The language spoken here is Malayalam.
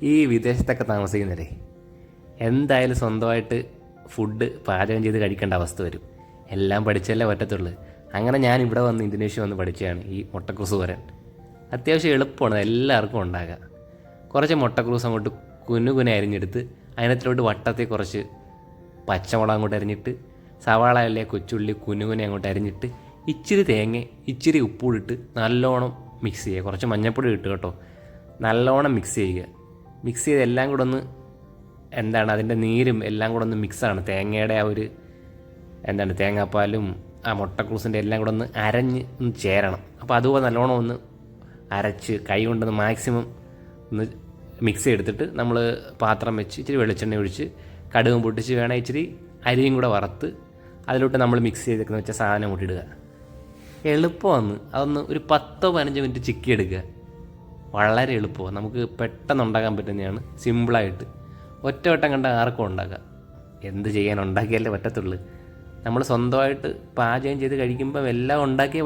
ഈ വിദേശത്തൊക്കെ താമസിക്കുന്നവരെ എന്തായാലും സ്വന്തമായിട്ട് ഫുഡ് പാചകം ചെയ്ത് കഴിക്കേണ്ട അവസ്ഥ വരും. എല്ലാം പഠിച്ചല്ലേ പറ്റത്തുള്ളൂ. അങ്ങനെ ഞാൻ ഇവിടെ വന്ന് ഇന്തോനേഷ്യ വന്ന് പഠിച്ചതാണ് ഈ മുട്ടക്രൂസ് തോരൻ. അത്യാവശ്യം എളുപ്പമാണ്, എല്ലാവർക്കും ഉണ്ടാക്കുക. കുറച്ച് മുട്ടക്രൂസ് അങ്ങോട്ട് കുനുകുനെ അരിഞ്ഞെടുത്ത് അതിനകത്തിലോട്ട് വട്ടത്തിൽ കുറച്ച് പച്ചമുളക് അങ്ങോട്ട് അരിഞ്ഞിട്ട്, സവാള അല്ലേ കൊച്ചുള്ളി കുനുകുനെ അങ്ങോട്ട് അരിഞ്ഞിട്ട്, ഇച്ചിരി തേങ്ങ ഇച്ചിരി ഉപ്പൂടിട്ട് നല്ലോണം മിക്സ് ചെയ്യുക. കുറച്ച് മഞ്ഞൾപ്പൊടി ഇട്ട് കേട്ടോ, നല്ലോണം മിക്സ് ചെയ്യുക. മിക്സ് ചെയ്ത് എല്ലാം കൂടെ ഒന്ന് അതിൻ്റെ നീരും എല്ലാം കൂടെ ഒന്ന് മിക്സാണ്. തേങ്ങയുടെ ആ ഒരു തേങ്ങാപ്പാലും ആ മുട്ടക്രൂസിൻ്റെ എല്ലാം കൂടെ ഒന്ന് അരഞ്ഞ് ഒന്ന് ചേരണം. അപ്പോൾ അതുപോലെ നല്ലോണം ഒന്ന് അരച്ച് കൈ കൊണ്ടൊന്ന് മാക്സിമം ഒന്ന് മിക്സ് ചെയ്തെടുത്തിട്ട് നമ്മൾ പാത്രം വെച്ച് ഇച്ചിരി വെളിച്ചെണ്ണ ഒഴിച്ച് കടുകും പൊട്ടിച്ച് വേണം ഇച്ചിരി അരിയും കൂടെ വറുത്ത് അതിലോട്ട് നമ്മൾ മിക്സ് ചെയ്തേക്കുന്ന വെച്ച സാധനം കൂട്ടിയിടുക. എളുപ്പമാണ്. അതൊന്ന് ഒരു 10-15 മിനിറ്റ് ചിക്കി എടുക്കുക. വളരെ എളുപ്പമാണ്, നമുക്ക് പെട്ടെന്ന് ഉണ്ടാക്കാൻ പറ്റുന്നതാണ്, സിമ്പിളായിട്ട്. ഒറ്റവട്ടം കണ്ട ആർക്കും ഉണ്ടാക്കാം. എന്ത് ചെയ്യാൻ, ഉണ്ടാക്കിയാലേ പറ്റത്തുള്ളൂ. നമ്മൾ സ്വന്തമായിട്ട് പാചകം ചെയ്ത് കഴിക്കുമ്പം എല്ലാം ഉണ്ടാക്കിയേ